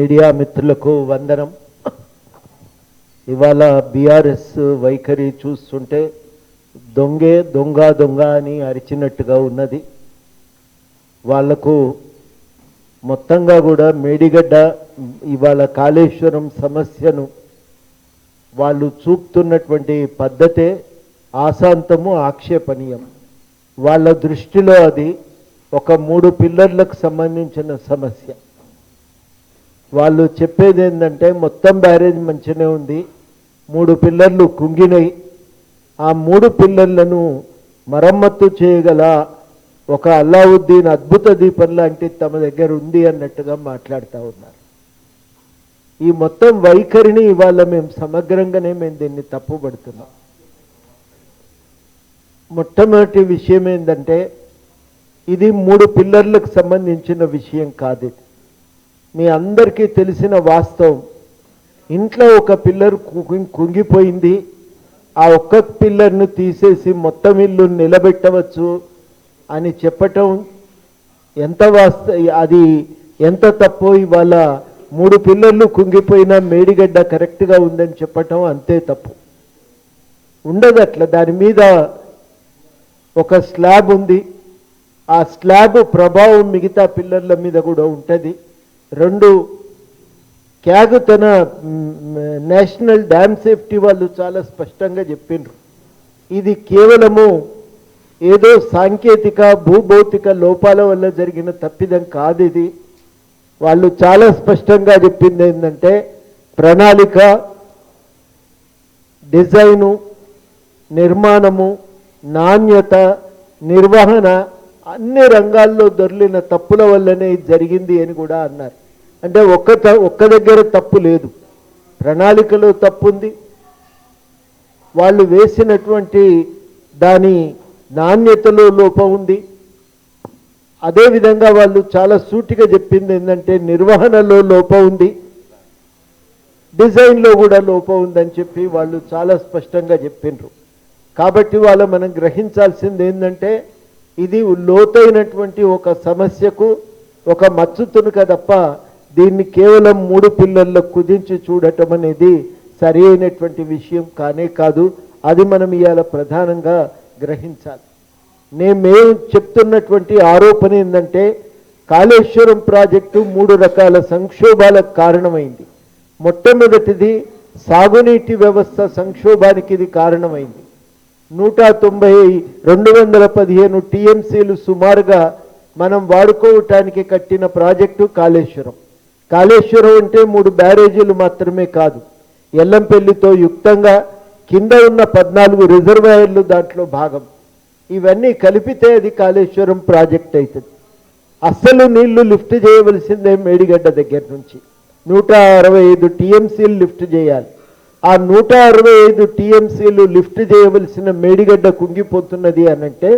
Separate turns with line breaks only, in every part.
Media మిత్రులకు వందనం. ఇవాళ బీఆర్ఎస్ వైఖరి చూస్తుంటే దొంగే దొంగ దొంగ అని అరిచినట్టుగా ఉన్నది. వాళ్లకు మొత్తంగా కూడా మేడిగడ్డ ఇవాళ కాళేశ్వరం సమస్యను వాళ్ళు చూపుతున్నటువంటి పద్ధతే ఆశాంతము ఆక్షేపణీయం. వాళ్ళ దృష్టిలో అది ఒక 3 పిల్లర్లకు సంబంధించిన సమస్య. వాళ్ళు చెప్పేది ఏంటంటే మొత్తం బ్యారేజ్ మంచిగానే ఉంది, 3 పిల్లర్లు కుంగినాయి, ఆ 3 పిల్లర్లను మరమ్మత్తు చేయగల ఒక అల్లావుద్దీన్ అద్భుత దీపం లాంటి తమ దగ్గర ఉంది అన్నట్టుగా మాట్లాడుతూ ఉన్నారు. ఈ మొత్తం వైఖరిని ఇవాళ మేము సమగ్రంగానే దీన్ని తప్పుపడుతున్నాం. మొట్టమొదటి విషయం ఏంటంటే ఇది 3 పిల్లర్లకు సంబంధించిన విషయం కాదు. మీ అందరికీ తెలిసిన వాస్తవం, ఇంట్లో ఒక పిల్లర్ కుంగిపోయింది, ఆ ఒక్క పిల్లర్ను తీసేసి మొత్తం ఇల్లు నిలబెట్టవచ్చు అని చెప్పటం ఎంత అది ఎంత తప్పో ఇవాళ 3 పిల్లర్లు కుంగిపోయినా మేడిగడ్డ కరెక్ట్గా ఉందని చెప్పటం అంతే తప్పు. ఉండదు అట్లా. దాని మీద ఒక స్లాబ్ ఉంది, ఆ స్లాబ్ ప్రభావం మిగతా పిల్లర్ల మీద కూడా ఉంటుంది. 2 క్యాగ్ తన నేషనల్ డ్యామ్ సేఫ్టీ వాళ్ళు చాలా స్పష్టంగా చెప్పిండ్రు, ఇది కేవలము ఏదో సాంకేతిక భూభౌతిక లోపాల వల్ల జరిగిన తప్పిదం కాదు. ఇది వాళ్ళు చాలా స్పష్టంగా చెప్పింది ఏంటంటే ప్రణాళిక, డిజైను, నిర్మాణము, నాణ్యత, నిర్వహణ అన్ని రంగాల్లో దొర్లిన తప్పుల వల్లనే ఇది జరిగింది అని కూడా అన్నారు. అంటే ఒక్క దగ్గర తప్పు లేదు, ప్రణాళికలో తప్పు ఉంది, వాళ్ళు వేసినటువంటి దాని నాణ్యతలో లోపం ఉంది. అదేవిధంగా వాళ్ళు చాలా సూటిగా చెప్పింది ఏంటంటే నిర్వహణలో లోపం ఉంది, డిజైన్లో కూడా లోపం ఉందని చెప్పి వాళ్ళు చాలా స్పష్టంగా చెప్పిండ్రు. కాబట్టి మనం గ్రహించాల్సింది ఏంటంటే ఇది లోతైనటువంటి ఒక సమస్యకు ఒక మచ్చుతునుక తప్ప దీన్ని కేవలం 3 పిల్లర్లకు కుదించి చూడటం అనేది సరి అయినటువంటి విషయం కానే కాదు. అది మనం ఇవాళ ప్రధానంగా గ్రహించాలి. మేము చెప్తున్నటువంటి ఆరోపణ ఏంటంటే కాళేశ్వరం ప్రాజెక్టు 3 రకాల సంక్షోభాలకు కారణమైంది. మొట్టమొదటిది సాగునీటి వ్యవస్థ సంక్షోభానికి ఇది కారణమైంది. 215 టీఎంసీలు సుమారుగా మనం వాడుకోవటానికి కట్టిన ప్రాజెక్టు కాళేశ్వరం. కాళేశ్వరం అంటే 3 బ్యారేజీలు మాత్రమే కాదు, ఎల్లంపల్లితో యుక్తంగా కింద ఉన్న 14 రిజర్వాయర్లు దాంట్లో భాగం. ఇవన్నీ కలిపితే అది కాళేశ్వరం ప్రాజెక్ట్ అవుతుంది. అస్సలు నీళ్లు లిఫ్ట్ చేయవలసిందే మేడిగడ్డ దగ్గర నుంచి 165 టీఎంసీలు లిఫ్ట్ చేయాలి. ఆ 165 టీఎంసీలు లిఫ్ట్ చేయవలసిన మేడిగడ్డ కుంగిపోతున్నది అనంటే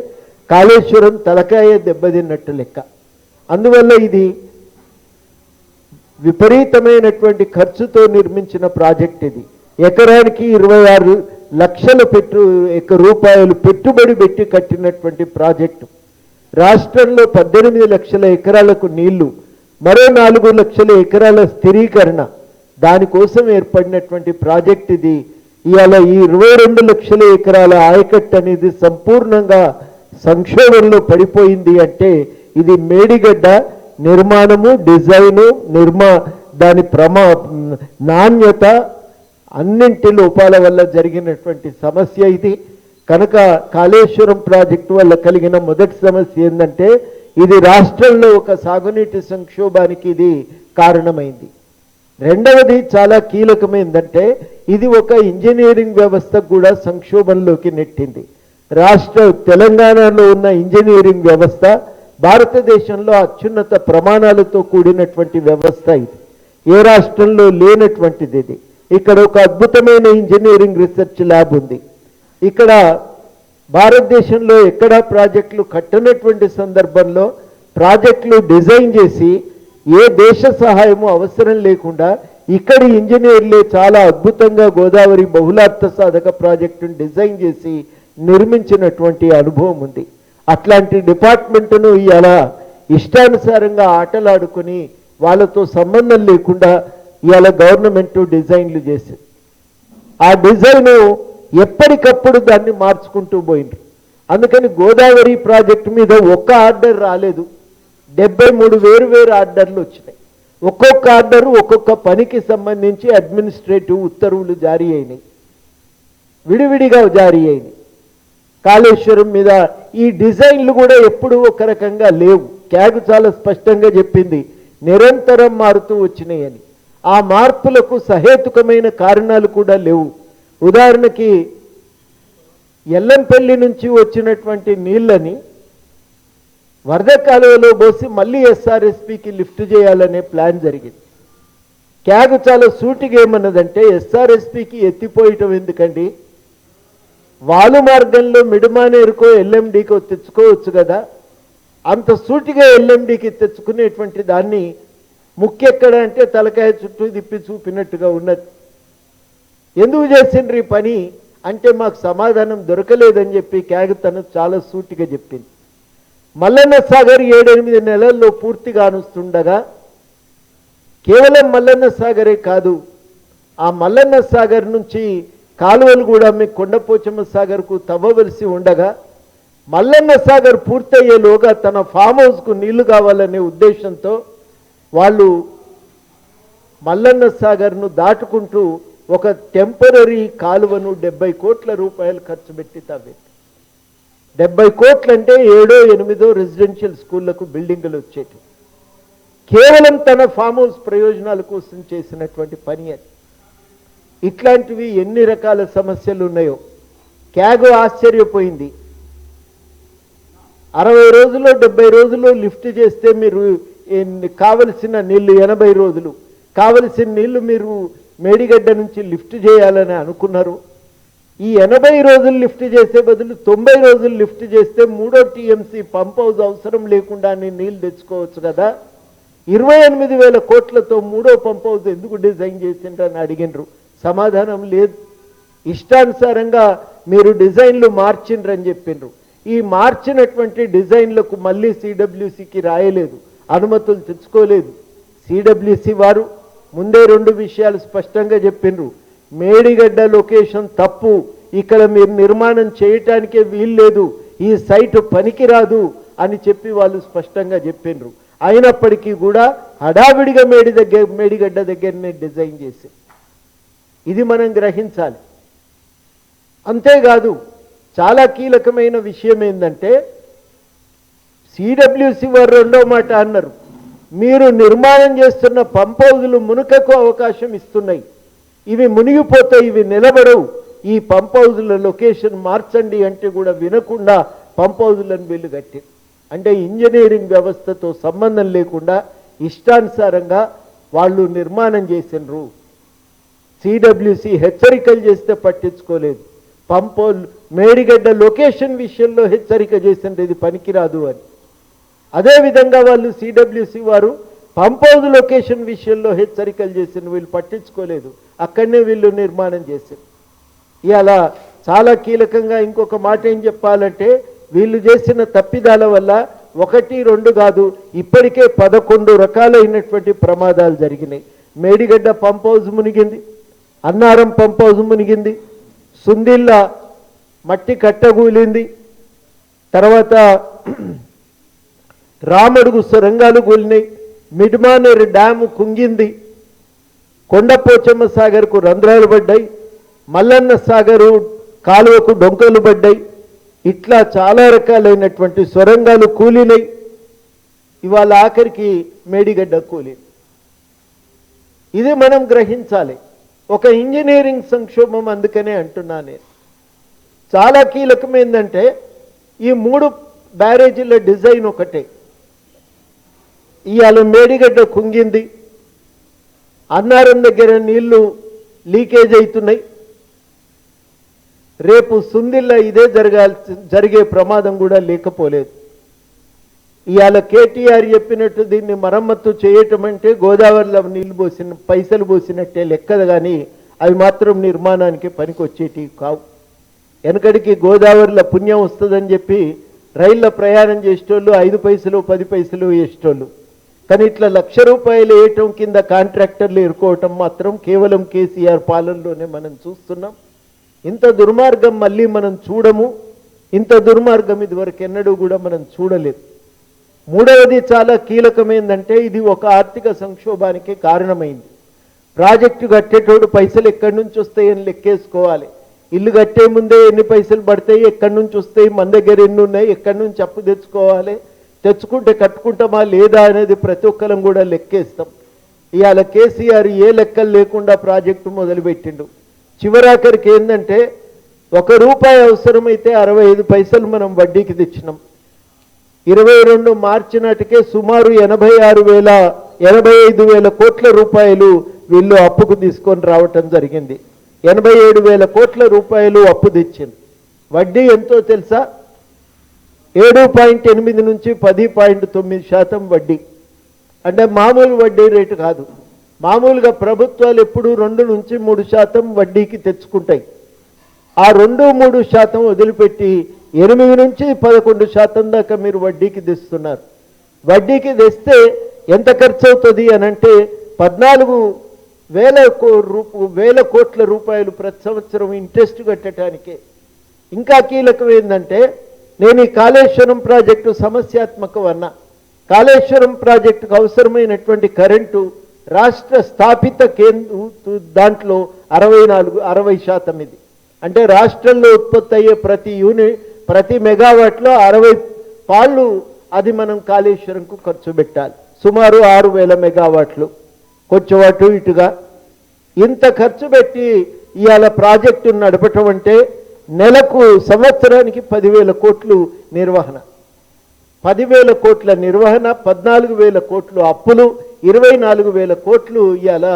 కాళేశ్వరం తలకాయ దెబ్బతిన్నట్టు లెక్క. అందువల్ల ఇది విపరీతమైనటువంటి ఖర్చుతో నిర్మించిన ప్రాజెక్ట్. ఇది ఎకరానికి 26 లక్షల రూపాయలు పెట్టుబడి పెట్టి కట్టినటువంటి ప్రాజెక్టు. రాష్ట్రంలో 18 లక్షల ఎకరాలకు నీళ్లు, మరో 4 లక్షల ఎకరాల స్థిరీకరణ, దానికోసం ఏర్పడినటువంటి ప్రాజెక్ట్ ఇది. ఇవాళ ఈ 22 లక్షల ఎకరాల ఆయకట్టు అనేది సంపూర్ణంగా సంక్షోభంలో పడిపోయింది. అంటే ఇది మేడిగడ్డ నిర్మాణము, డిజైను, దాని నాణ్యత అన్నింటి లోపాల వల్ల జరిగినటువంటి సమస్య ఇది. కనుక కాళేశ్వరం ప్రాజెక్టు వల్ల కలిగిన మొదటి సమస్య ఏంటంటే ఇది రాష్ట్రంలో ఒక సాగునీటి సంక్షోభానికి ఇది కారణమైంది. రెండవది చాలా కీలకమైందంటే ఇది ఒక ఇంజనీరింగ్ వ్యవస్థకు కూడా సంక్షోభంలోకి నెట్టింది. తెలంగాణలో ఉన్న ఇంజనీరింగ్ వ్యవస్థ భారతదేశంలో అత్యున్నత ప్రమాణాలతో కూడినటువంటి వ్యవస్థ. ఇది ఏ రాష్ట్రంలో లేనటువంటిది. ఇది ఇక్కడ ఒక అద్భుతమైన ఇంజనీరింగ్ రీసెర్చ్ ల్యాబ్ ఉంది. ఇక్కడ భారతదేశంలో ఎక్కడా ప్రాజెక్టులు కట్టనటువంటి సందర్భంలో ప్రాజెక్టులు డిజైన్ చేసి ఏ దేశ సహాయము అవసరం లేకుండా ఇక్కడి ఇంజనీర్లే చాలా అద్భుతంగా గోదావరి బహుళార్థ సాధక ప్రాజెక్టును డిజైన్ చేసి నిర్మించినటువంటి అనుభవం ఉంది. అట్లాంటి డిపార్ట్మెంట్ను ఇలా ఇష్టానుసారంగా ఆటలాడుకుని వాళ్ళతో సంబంధం లేకుండా ఇవాళ గవర్నమెంట్ డిజైన్లు చేసింది. ఆ డిజైను ఎప్పటికప్పుడు దాన్ని మార్చుకుంటూ పోయిండ్రు. అందుకని గోదావరి ప్రాజెక్టు మీద ఒక్క ఆర్డర్ రాలేదు, 73 వేరు ఆర్డర్లు వచ్చినాయి. ఒక్కొక్క ఆర్డరు ఒక్కొక్క పనికి సంబంధించి అడ్మినిస్ట్రేటివ్ ఉత్తర్వులు జారీ అయినాయి, విడివిడిగా జారీ అయినాయి. కాళేశ్వరం మీద ఈ డిజైన్లు కూడా ఎప్పుడూ ఒక రకంగా లేవు. క్యాగ్ చాలా స్పష్టంగా చెప్పింది, నిరంతరం మారుతూ వచ్చినాయని. ఆ మార్పులకు సహేతుకమైన కారణాలు కూడా లేవు. ఉదాహరణకి ఎల్లంపల్లి నుంచి వచ్చినటువంటి నీళ్ళని వరద కాలువలో పోసి మళ్ళీ ఎస్ఆర్ఎస్పికి లిఫ్ట్ చేయాలనే ప్లాన్ జరిగింది. క్యాగ్ చాలా సూటిగా ఏమన్నదంటే, ఎస్ఆర్ఎస్పికి ఎత్తిపోయటం ఎందుకండి, వాలు మార్గంలో మిడిమానేరుకో ఎల్ఎండికో తెచ్చుకోవచ్చు కదా, అంత సూటిగా ఎల్ఎండికి తెచ్చుకునేటువంటి దాన్ని ముఖ్యెక్కడ అంటే తలకాయ చుట్టూ తిప్పి చూపినట్టుగా ఉన్నది. ఎందుకు చేసిండ్రు ఈ పని అంటే మాకు సమాధానం దొరకలేదని చెప్పి క్యాగ్ తను చాలా సూటిగా చెప్పింది. మల్లన్న సాగర్ 7-8 నెలల్లో పూర్తిగా అనుస్తుండగా, కేవలం మల్లన్న సాగరే కాదు, ఆ మల్లన్న సాగర్ నుంచి కాలువలు కూడా మీకు కొండపోచమ్మ సాగర్కు తవ్వవలసి ఉండగా, మల్లన్న సాగర్ పూర్తయ్యేలోగా తన ఫామ్ హౌస్కు నీళ్లు కావాలనే ఉద్దేశంతో వాళ్ళు మల్లన్న సాగర్ను దాటుకుంటూ ఒక టెంపరరీ కాలువను 70 కోట్ల రూపాయలు ఖర్చు పెట్టి తవ్వింది. 70 కోట్లు అంటే 7-8 రెసిడెన్షియల్ స్కూళ్లకు బిల్డింగులు వచ్చేటి. కేవలం తన ఫామ్ హౌస్ ప్రయోజనాల కోసం చేసినటువంటి పని అది. ఇట్లాంటివి ఎన్ని రకాల సమస్యలు ఉన్నాయో క్యాగ్ ఆశ్చర్యపోయింది. 60 రోజుల్లో 70 రోజుల్లో లిఫ్ట్ చేస్తే మీరు కావలసిన నీళ్లు 80 రోజులు కావలసిన నీళ్లు మీరు మేడిగడ్డ నుంచి లిఫ్ట్ చేయాలని అనుకున్నారు. ఈ 80 రోజులు లిఫ్ట్ చేసే బదులు 90 రోజులు లిఫ్ట్ చేస్తే 3వ టీఎంసీ పంప్ హౌస్ అవసరం లేకుండా నీళ్లు తెచ్చుకోవచ్చు కదా. 28,000 కోట్లతో 3వ పంప్ హౌస్ ఎందుకు డిజైన్ చేసిండ్రని అడిగినరు. సమాధానం లేదు. ఇష్టానుసారంగా మీరు డిజైన్లు మార్చిండ్రని చెప్పిండ్రు. ఈ మార్చినటువంటి డిజైన్లకు మళ్ళీ సిడబ్ల్యూసికి రాయలేదు, అనుమతులు తెచ్చుకోలేదు. సిడబ్ల్యూసి వారు ముందే 2 విషయాలు స్పష్టంగా చెప్పిండ్రు. మేడిగడ్డ లొకేషన్ తప్పు, ఇక్కడ మీరు నిర్మాణం చేయటానికే వీల్లేదు, ఈ సైట్ పనికిరాదు అని చెప్పి వాళ్ళు స్పష్టంగా చెప్పిండ్రు. అయినప్పటికీ కూడా హడావిడిగా మేడిగడ్డ దగ్గరనే డిజైన్ చేసి, ఇది మనం గ్రహించాలి. అంతేకాదు చాలా కీలకమైన విషయం ఏంటంటే, సిడబ్ల్యూసి వారు 2వ మాట అన్నారు, మీరు నిర్మాణం చేస్తున్న పంప్ హౌజులు మునుకకు అవకాశం ఇస్తున్నాయి, ఇవి మునిగిపోతాయి, ఇవి నిలబడవు, ఈ పంప్ హౌజుల లొకేషన్ మార్చండి అంటే కూడా వినకుండా పంప్ హౌజులను వీళ్ళు కట్టారు. అంటే ఇంజనీరింగ్ వ్యవస్థతో సంబంధం లేకుండా ఇష్టానుసారంగా వాళ్ళు నిర్మాణం చేసినారు. సిడబ్ల్యూసి హెచ్చరికలు చేస్తే పట్టించుకోలేదు. మేడిగడ్డ లొకేషన్ విషయంలో హెచ్చరిక చేసింది ఇది పనికిరాదు అని. అదేవిధంగా వాళ్ళు సిడబ్ల్యూసి వారు పంప్ హౌస్ లొకేషన్ విషయంలో హెచ్చరికలు చేసిన వీళ్ళు పట్టించుకోలేదు, అక్కడనే వీళ్ళు నిర్మాణం చేశారు. ఇవాళ చాలా కీలకంగా ఇంకొక మాట ఏం చెప్పాలంటే, వీళ్ళు చేసిన తప్పిదాల వల్ల 1-2 కాదు, ఇప్పటికే 11 రకాలైనటువంటి ప్రమాదాలు జరిగినాయి. మేడిగడ్డ పంప్ హౌస్ మునిగింది, అన్నారం పంప్ హౌస్ మునిగింది, సుందిల్ల మట్టి కట్టగూలింది, తర్వాత రామడుగు సొరంగాలు కూలినాయి, మిడ్మానేరు డ్యాము కుంగింది, కొండపోచమ్మ సాగర్కు రంధ్రాలు పడ్డాయి, మల్లన్న సాగరు కాలువకు డొంకలు పడ్డాయి. ఇట్లా చాలా రకాలైనటువంటి సొరంగాలు కూలినాయి. ఇవాళ ఆఖరికి మేడిగడ్డ కూలింది. ఇది మనం గ్రహించాలి. ఒక ఇంజనీరింగ్ సంక్షోభం. అందుకనే అంటున్నా నేను, చాలా కీలకమైందంటే ఈ 3 బ్యారేజీల డిజైన్ ఒకటే. ఇవాళ మేడిగడ్డ కుంగింది, అన్నారం దగ్గర నీళ్లు లీకేజ్ అవుతున్నాయి, రేపు సుందిల్ల ఇదే జరిగే ప్రమాదం కూడా లేకపోలేదు. ఇవాళ కేటీఆర్ చెప్పినట్టు దీన్ని మరమ్మత్తు చేయటం అంటే గోదావరిలో నీళ్లు పోసిన పైసలు పోసినట్టే లెక్కదు, కానీ అవి మాత్రం నిర్మాణానికి పనికొచ్చేటివి కావు. వెనకడికి గోదావరిలో పుణ్యం వస్తుందని చెప్పి రైళ్ళ ప్రయాణం చేసేటోళ్ళు 5 పైసలు 10 పైసలు వేసేటోళ్ళు. కానీ ఇట్లా ₹1,00,000 వేయటం కింద కాంట్రాక్టర్లు ఎరుకోవటం మాత్రం కేవలం కేసీఆర్ పాలనలోనే మనం చూస్తున్నాం. ఇంత దుర్మార్గం మళ్ళీ మనం చూడము. ఇంత దుర్మార్గం ఇదివరకు ఎన్నడూ కూడా మనం చూడలేదు. మూడవది చాలా కీలకమైందంటే ఇది ఒక ఆర్థిక సంక్షోభానికి కారణమైంది. ప్రాజెక్టు కట్టేటోడు పైసలు ఎక్కడి నుంచి వస్తాయని లెక్కేసుకోవాలి. ఇల్లు కట్టే ముందే ఎన్ని పైసలు పడతాయి, ఎక్కడి నుంచి వస్తాయి, మన దగ్గర ఎన్ని ఉన్నాయి, ఎక్కడి నుంచి అప్పు తెచ్చుకోవాలి, తెచ్చుకుంటే కట్టుకుంటామా లేదా అనేది ప్రతి ఒక్కరం కూడా లెక్కేస్తాం. ఇవాళ కేసీఆర్ ఏ లెక్కలు లేకుండా ప్రాజెక్టు మొదలుపెట్టిండు. చివరాఖరికి ఏంటంటే ₹1 అవసరమైతే 65 పైసలు మనం వడ్డీకి తెచ్చినాం. 22 మార్చి నాటికే సుమారు 85,000 కోట్ల రూపాయలు వీళ్ళు అప్పుకు తీసుకొని రావటం జరిగింది. 87,000 కోట్ల రూపాయలు అప్పు తెచ్చింది. వడ్డీ ఎంతో తెలుసా? 7.8 నుంచి 10.9% వడ్డీ. అంటే మామూలు వడ్డీ రేటు కాదు. మామూలుగా ప్రభుత్వాలు ఎప్పుడు 2 నుంచి 3% వడ్డీకి తెచ్చుకుంటాయి. ఆ 2-3% వదిలిపెట్టి 8 నుంచి 11% దాకా మీరు వడ్డీకి తెస్తున్నారు. వడ్డీకి తెస్తే ఎంత ఖర్చు అవుతుంది అని అంటే 14,000 కోట్ల రూపాయలు ప్రతి సంవత్సరం ఇంట్రెస్ట్ కట్టడానికే. ఇంకా కీలకం ఏంటంటే నేను ఈ కాళేశ్వరం ప్రాజెక్టు సమస్యాత్మకం అన్నా. కాళేశ్వరం ప్రాజెక్టుకు అవసరమైనటువంటి కరెంటు రాష్ట్ర స్థాపిత దాంట్లో 60% ఇది. అంటే రాష్ట్రంలో ఉత్పత్తి అయ్యే ప్రతి మెగావాట్లో 60 పాళ్ళు అది మనం కాళేశ్వరంకు ఖర్చు పెట్టాలి. సుమారు 6,000 మెగావాట్లు, కొంచెం అటు ఇటుగా ఇంత ఖర్చు పెట్టి ఇవాళ ప్రాజెక్టును నడపటం అంటే నెలకు సంవత్సరానికి 10,000 కోట్లు నిర్వహణ. 10,000 కోట్ల నిర్వహణ, 14,000 కోట్లు అప్పులు, 24,000 కోట్లు ఇవాళ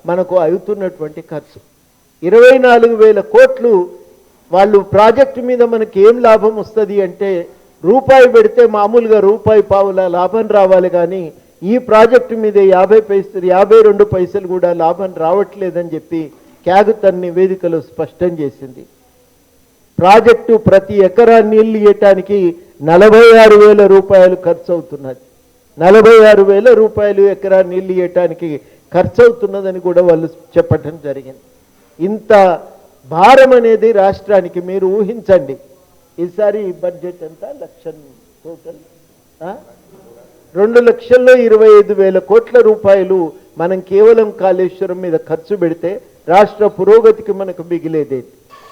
మనకు అవుతున్నటువంటి ఖర్చు. 24,000 కోట్లు వాళ్ళు ప్రాజెక్టు మీద మనకి ఏం లాభం వస్తుంది అంటే రూపాయి పెడితే మామూలుగా ₹1.5 లాభం రావాలి, కానీ ఈ ప్రాజెక్టు మీద 52 పైసలు కూడా లాభం రావట్లేదని చెప్పి క్యాగ్ తన నివేదికలో స్పష్టం చేసింది. ప్రాజెక్టు ప్రతి ఎకరా నీళ్లు ఇవ్వటానికి 46,000 రూపాయలు ఖర్చు అవుతున్నది. 46,000 రూపాయలు ఎకరా నీళ్లు ఇవ్వటానికి ఖర్చు అవుతున్నదని కూడా వాళ్ళు చెప్పటం జరిగింది. ఇంత భారం అనేది రాష్ట్రానికి మీరు ఊహించండి. ఈసారి బడ్జెట్ ఎంత? టోటల్ 2,25,000 కోట్ల రూపాయలు మనం కేవలం కాళేశ్వరం మీద ఖర్చు పెడితే రాష్ట్ర పురోగతికి మనకు మిగిలేదే.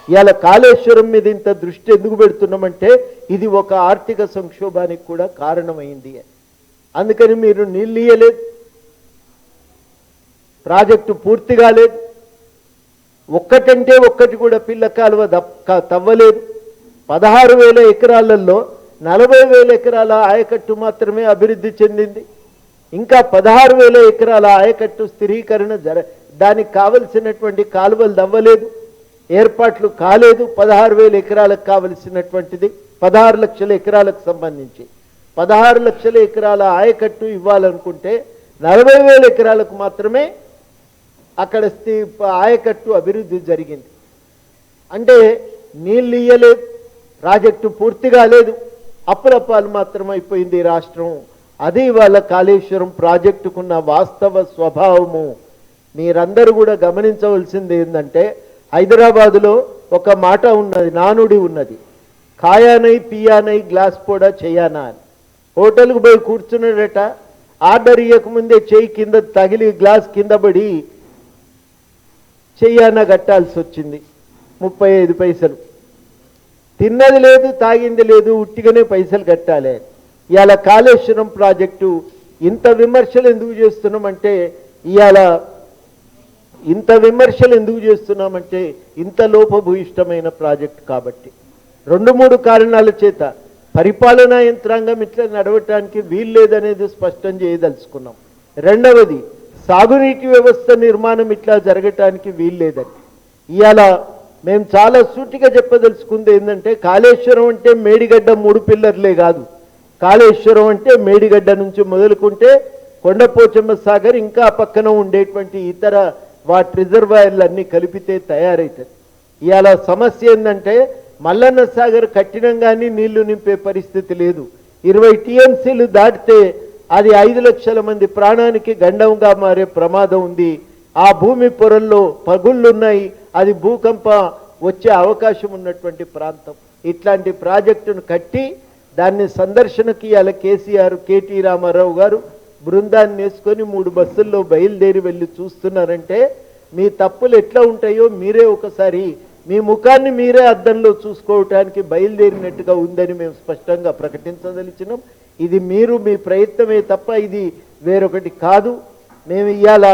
ఇవాళ కాళేశ్వరం మీద ఇంత దృష్టి ఎందుకు పెడుతున్నామంటే ఇది ఒక ఆర్థిక సంక్షోభానికి కూడా కారణమైంది. అందుకని మీరు నీళ్ళు ఇయ్యలేదు, ప్రాజెక్టు పూర్తి కాలేదు, ఒక్కటంటే ఒక్కటి కూడా పిల్ల కాలువ తవ్వలేదు. 16,000 ఎకరాలలో 40,000 ఎకరాల ఆయకట్టు మాత్రమే అభివృద్ధి చెందింది. ఇంకా 16,000 ఎకరాల ఆయకట్టు స్థిరీకరణ దానికి కావలసినటువంటి కాలువలు తవ్వలేదు, ఏర్పాట్లు కాలేదు. 16,000 ఎకరాలకు కావలసినటువంటిది 16 లక్షల ఎకరాలకు సంబంధించి 16 లక్షల ఎకరాల ఆయకట్టు ఇవ్వాలనుకుంటే 40,000 ఎకరాలకు మాత్రమే అక్కడ ఆయకట్టు అభివృద్ధి జరిగింది. అంటే నీళ్ళు ఇయ్యలేదు, ప్రాజెక్టు పూర్తిగా లేదు, అప్పులపాలు మాత్రం అయిపోయింది రాష్ట్రం. అది ఇవాళ కాళేశ్వరం ప్రాజెక్టుకున్న వాస్తవ స్వభావము. మీరందరూ కూడా గమనించవలసింది ఏంటంటే హైదరాబాదులో ఒక మాట ఉన్నది, నానుడి ఉన్నది, ఖాయానై పియానై గ్లాస్ పోడా చెయ్యానా అని. హోటల్కు పోయి కూర్చున్నాడట, ఆర్డర్ ఇవ్వకముందే చెయ్యి కింద తగిలి గ్లాస్ కింద పడి చెయ్యానా కట్టాల్సి వచ్చింది 35 పైసలు. తిన్నది లేదు, తాగింది లేదు, ఉట్టిగానే పైసలు కట్టాలి. ఇవాళ కాళేశ్వరం ప్రాజెక్టు ఇంత విమర్శలు ఎందుకు చేస్తున్నామంటే ఇంత లోపభూయిష్టమైన ప్రాజెక్టు కాబట్టి 2-3 కారణాల చేత పరిపాలనా యంత్రాంగం ఇట్లా నడవటానికి వీల్లేదనేది స్పష్టం చేయదలుచుకున్నాం. రెండవది, సాగునీటి వ్యవస్థ నిర్మాణం ఇట్లా జరగటానికి వీల్లేదని ఇవాళ మేము చాలా సూటిగా చెప్పదలుచుకుంది ఏంటంటే కాళేశ్వరం అంటే మేడిగడ్డ 3 పిల్లర్లే కాదు. కాళేశ్వరం అంటే మేడిగడ్డ నుంచి మొదలుకుంటే కొండపోచమ్మ సాగర్ ఇంకా పక్కన ఉండేటువంటి ఇతర వాటి రిజర్వాయర్లన్నీ కలిపితే తయారవుతుంది. ఇవాళ సమస్య ఏంటంటే మల్లన్న సాగర్ కట్టినం కానీ నీళ్లు నింపే పరిస్థితి లేదు. 20 టీఎంసీలు దాటితే అది 5 లక్షల మంది ప్రాణానికి గండంగా మారే ప్రమాదం ఉంది. ఆ భూమి పొరల్లో పగుళ్ళున్నాయి, అది భూకంప వచ్చే అవకాశం ఉన్నటువంటి ప్రాంతం. ఇట్లాంటి ప్రాజెక్టును కట్టి దాన్ని సందర్శనకి అలా కేటీ రామారావు గారు బృందాన్ని వేసుకొని 3 బస్సుల్లో బయలుదేరి వెళ్ళి చూస్తున్నారంటే మీ తప్పులు ఎట్లా ఉంటాయో మీరే ఒకసారి మీ ముఖాన్ని మీరే అద్దంలో చూసుకోవటానికి బయలుదేరినట్టుగా ఉందని మేము స్పష్టంగా ప్రకటించదలిచినాం. ఇది మీరు మీ ప్రయత్నమే తప్ప ఇది వేరొకటి కాదు. మేము ఇవాళ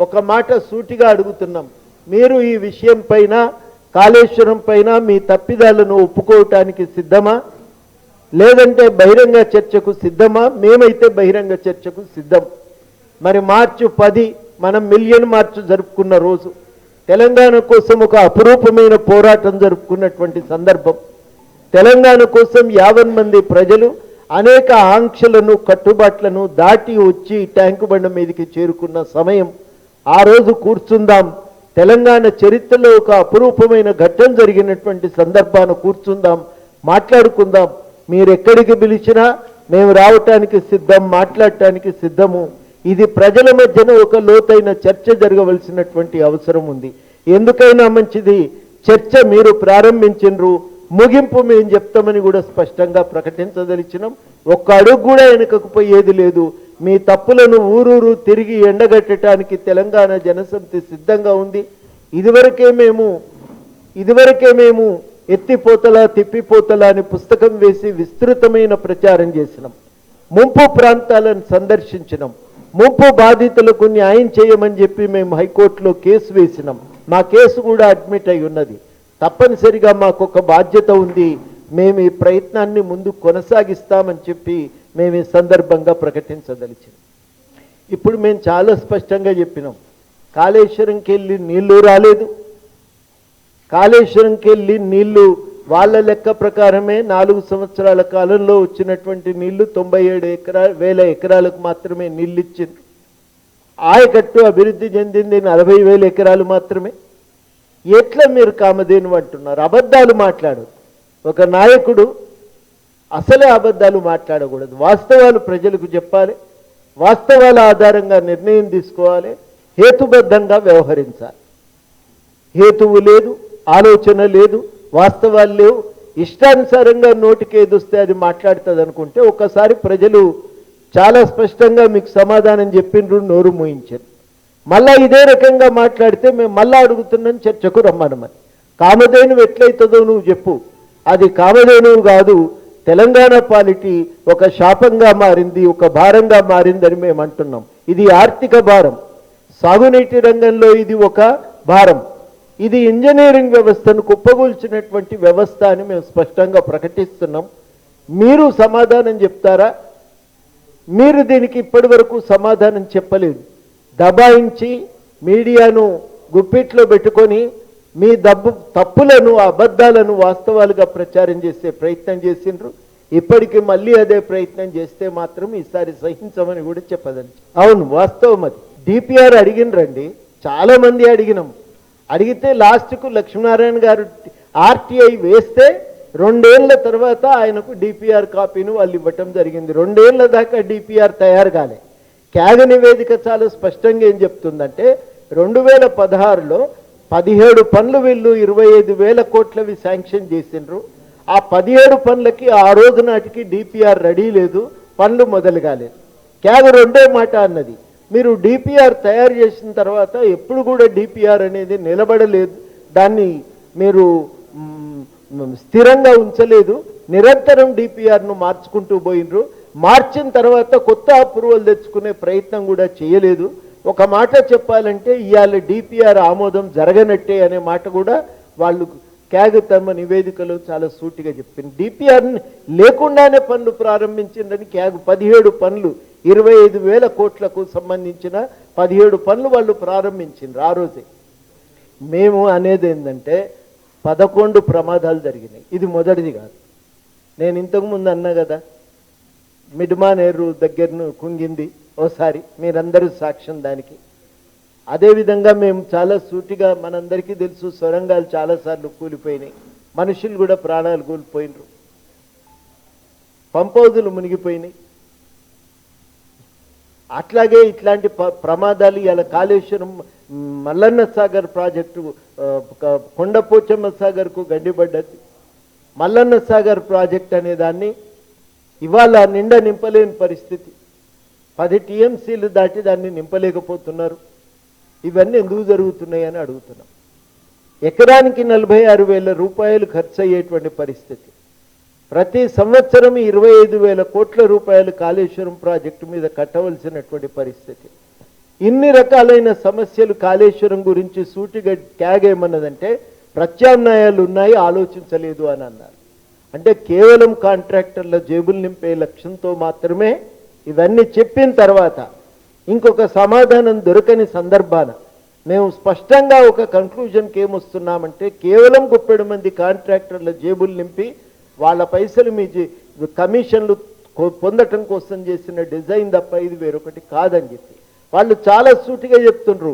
ఒక మాట సూటిగా అడుగుతున్నాం. మీరు ఈ విషయం పైన, కాళేశ్వరం పైన మీ తప్పిదాలను ఒప్పుకోవటానికి సిద్ధమా, లేదంటే బహిరంగ చర్చకు సిద్ధమా? మేమైతే బహిరంగ చర్చకు సిద్ధం. మరి మార్చి 10 మనం మిలియన్ మార్చ్ జరుపుకున్న రోజు, తెలంగాణ కోసం ఒక అపురూపమైన పోరాటం జరుపుకున్నటువంటి సందర్భం. తెలంగాణ కోసం 50 మంది ప్రజలు అనేక ఆంక్షలను, కట్టుబాట్లను దాటి వచ్చి ట్యాంకు బండ మీదకి చేరుకున్న సమయం. ఆ రోజు కూర్చుందాం, తెలంగాణ చరిత్రలో ఒక అపురూపమైన ఘట్టం జరిగినటువంటి సందర్భాన కూర్చుందాం, మాట్లాడుకుందాం. మీరు ఎక్కడికి పిలిచినా మేము రావటానికి సిద్ధం, మాట్లాడటానికి సిద్ధము. ఇది ప్రజల మధ్యన ఒక లోతైన చర్చ జరగవలసినటువంటి అవసరం ఉంది. ఎందుకైనా మంచిది చర్చ మీరు ప్రారంభించినరు, ముగింపు మేము చెప్తామని కూడా స్పష్టంగా ప్రకటించదలిచినాం. ఒక్క అడుగు కూడా వెనుకకు పోయేది లేదు. మీ తప్పులను ఊరూరు తిరిగి ఎండగట్టడానికి తెలంగాణ జనసమితి సిద్ధంగా ఉంది. ఇదివరకే మేము ఎత్తిపోతల తిప్పిపోతల అని పుస్తకం వేసి విస్తృతమైన ప్రచారం చేసినాం. ముంపు ప్రాంతాలను సందర్శించినాం. ముంపు బాధితులకు న్యాయం చేయమని చెప్పి మేము హైకోర్టులో కేసు వేసినాం. మా కేసు కూడా అడ్మిట్ అయి ఉన్నది. తప్పనిసరిగా మాకు ఒక బాధ్యత ఉంది. మేము ఈ ప్రయత్నాన్ని ముందు కొనసాగిస్తామని చెప్పి మేము ఈ సందర్భంగా ప్రకటించదలిచాం. ఇప్పుడు మేము చాలా స్పష్టంగా చెప్పినాం, కాళేశ్వరంకి వెళ్ళి నీళ్లు రాలేదు. కాళేశ్వరంకి వెళ్ళి నీళ్లు వాళ్ళ లెక్క ప్రకారమే 4 సంవత్సరాల కాలంలో వచ్చినటువంటి నీళ్లు 97,000 ఎకరాలకు మాత్రమే నీళ్ళు ఇచ్చింది. ఆయకట్టు అభివృద్ధి చెందింది 40,000 ఎకరాలు మాత్రమే. ఎట్లా మీరు కామధేను అంటున్నారు? అబద్ధాలు మాట్లాడు. ఒక నాయకుడు అసలే అబద్ధాలు మాట్లాడకూడదు. వాస్తవాలు ప్రజలకు చెప్పాలి, వాస్తవాల ఆధారంగా నిర్ణయం తీసుకోవాలి, హేతుబద్ధంగా వ్యవహరించాలి. హేతువు లేదు, ఆలోచన లేదు, వాస్తవాలు లేవు, ఇష్టానుసారంగా నోటికి ఏదొస్తే అది మాట్లాడుతుంది అనుకుంటే ఒకసారి ప్రజలు చాలా స్పష్టంగా మీకు సమాధానం చెప్పిండ్రు, నోరు మూయించారు. మళ్ళా ఇదే రకంగా మాట్లాడితే మేము మళ్ళా అడుగుతున్నాం చర్చకు రమ్మనమని. కామధేను ఎట్లయితుందో నువ్వు చెప్పు. అది కామధేనువు కాదు, తెలంగాణ పాలిటీ ఒక శాపంగా మారింది, ఒక భారంగా మారిందని మేము అంటున్నాం. ఇది ఆర్థిక భారం, సాగునీటి రంగంలో ఇది ఒక భారం, ఇది ఇంజనీరింగ్ వ్యవస్థను కుప్పగూల్చినటువంటి వ్యవస్థ అని మేము స్పష్టంగా ప్రకటిస్తున్నాం. మీరు సమాధానం చెప్తారా? మీరు దీనికి ఇప్పటి వరకు సమాధానం చెప్పలేదు. దబాయించి మీడియాను గుప్పిట్లో పెట్టుకొని మీ తప్పులను, అబద్ధాలను వాస్తవాలుగా ప్రచారం చేసే ప్రయత్నం చేసిండ్రు. ఇప్పటికీ మళ్ళీ అదే ప్రయత్నం చేస్తే మాత్రం ఈసారి సహించమని కూడా చెప్పదండి. అవును, వాస్తవం అది. డిపిఆర్ అడిగినరండి, చాలా మంది అడిగినాం. అడిగితే లాస్ట్కు లక్ష్మీనారాయణ గారు ఆర్టీఐ వేస్తే 2 ఏళ్ల తర్వాత ఆయనకు డిపిఆర్ కాపీని వాళ్ళు ఇవ్వటం జరిగింది. 2 ఏళ్ల దాకా డిపిఆర్ తయారు కాలే. క్యాగ్ నివేదిక చాలా స్పష్టంగా ఏం చెప్తుందంటే 2016లో 17 పనులు వీళ్ళు 25,000 కోట్లవి శాంక్షన్ చేసిండ్రు. ఆ 17 పనులకి ఆ రోజు నాటికి డిపిఆర్ రెడీ లేదు, పనులు మొదలు కాలేదు. క్యాగ్ 2ే మాట అన్నది, మీరు డిపిఆర్ తయారు చేసిన తర్వాత ఎప్పుడు కూడా డిపిఆర్ అనేది నిలబడలేదు, దాన్ని మీరు స్థిరంగా ఉంచలేదు, నిరంతరం డిపిఆర్ను మార్చుకుంటూ పోయినరు. మార్చిన తర్వాత కొత్త అప్రూవల్ తెచ్చుకునే ప్రయత్నం కూడా చేయలేదు. ఒక మాట చెప్పాలంటే ఇవాళ డిపిఆర్ ఆమోదం జరగనట్టే అనే మాట కూడా వాళ్ళు క్యాగ్ తమ నివేదికలో చాలా సూటిగా చెప్పింది. డిపిఆర్ లేకుండానే పనులు ప్రారంభించిందని క్యాగ్ 17 పనులు 25,000 కోట్లకు సంబంధించిన 17 పనులు వాళ్ళు ప్రారంభించిండ్రు ఆ రోజే. మేము అనేది ఏంటంటే 11 ప్రమాదాలు జరిగినాయి, ఇది మొదటిది కాదు. నేను ఇంతకుముందు అన్నా కదా, మిడ్మానేరు దగ్గరను కుంగింది ఓసారి, మీరందరూ సాక్ష్యం దానికి. అదేవిధంగా మేము చాలా సూటిగా, మనందరికీ తెలుసు, సొరంగాలు చాలాసార్లు కూలిపోయినాయి, మనుషులు కూడా ప్రాణాలు కోల్పోయినరు, పంప్ హౌజులు మునిగిపోయినాయి. అట్లాగే ఇట్లాంటి ప్రమాదాలు ఇలా కాళేశ్వరం మల్లన్న సాగర్ ప్రాజెక్టు కొండపోచమ్మ సాగర్కు గండిపడ్డది. మల్లన్న సాగర్ ప్రాజెక్ట్ అనే దాన్ని ఇవాళ నిండా నింపలేని పరిస్థితి. 10 టీఎంసీలు దాటి దాన్ని నింపలేకపోతున్నారు. ఇవన్నీ ఎందుకు జరుగుతున్నాయని అడుగుతున్నాం. ఎకరానికి 46,000 రూపాయలు ఖర్చు అయ్యేటువంటి పరిస్థితి. ప్రతి సంవత్సరం 25,000 కోట్ల రూపాయలు కాళేశ్వరం ప్రాజెక్టు మీద కట్టవలసినటువంటి పరిస్థితి. ఇన్ని రకాలైన సమస్యలు కాళేశ్వరం గురించి సూటిగా ఏమన్నదంటే ప్రత్యామ్నాయాలు ఉన్నాయి, ఆలోచించలేదు అని అన్నారు. అంటే కేవలం కాంట్రాక్టర్ల జేబులు నింపే లక్ష్యంతో మాత్రమే ఇవన్నీ చెప్పిన తర్వాత ఇంకొక సమాధానం దొరకని సందర్భాన మేము స్పష్టంగా ఒక కంక్లూజన్కి ఏమొస్తున్నామంటే కేవలం 30 మంది కాంట్రాక్టర్ల జేబులు నింపి వాళ్ళ పైసలు మీ కమిషన్లు పొందటం కోసం చేసిన డిజైన్ తప్ప ఇది వేరొకటి కాదని చెప్పి వాళ్ళు చాలా సూటిగా చెప్తున్నారు.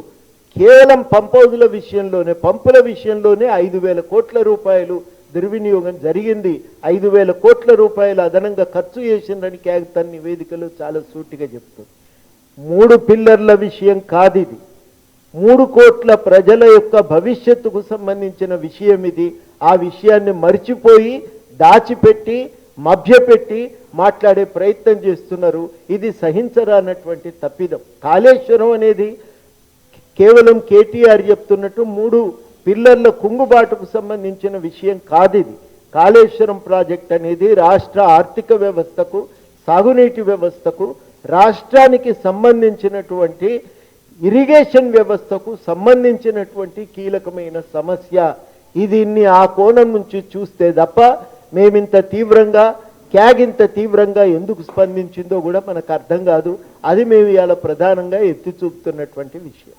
కేవలం పంపౌజుల విషయంలోనే, పంపుల విషయంలోనే 5,000 కోట్ల రూపాయలు దుర్వినియోగం జరిగింది. 5,000 కోట్ల రూపాయలు అదనంగా ఖర్చు చేసిందని తన నివేదికలో చాలా సూటిగా చెప్తుంది. 3 పిల్లర్ల విషయం కాదు ఇది. 3 కోట్ల ప్రజల యొక్క భవిష్యత్తుకు సంబంధించిన విషయం ఇది. ఆ విషయాన్ని మర్చిపోయి దాచిపెట్టి మభ్యపెట్టి మాట్లాడే ప్రయత్నం చేస్తున్నారు. ఇది సహించరానటువంటి తప్పిదం. కాళేశ్వరం అనేది కేవలం కేటీఆర్ చెప్తున్నట్టు 3 పిల్లర్ల కుంగుబాటుకు సంబంధించిన విషయం కాదు ఇది. కాళేశ్వరం ప్రాజెక్ట్ అనేది రాష్ట్ర ఆర్థిక వ్యవస్థకు, సాగునీటి వ్యవస్థకు, రాష్ట్రానికి సంబంధించినటువంటి ఇరిగేషన్ వ్యవస్థకు సంబంధించినటువంటి కీలకమైన సమస్య. దీన్ని ఆ కోణం నుంచి చూస్తే తప్ప మేమింత తీవ్రంగా ఇంత తీవ్రంగా ఎందుకు స్పందించిందో కూడా మనకు అర్థం కాదు. అది మేము ఇవాళ ప్రధానంగా ఎత్తి చూపుతున్నటువంటి విషయం.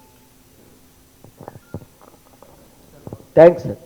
Thanks sir.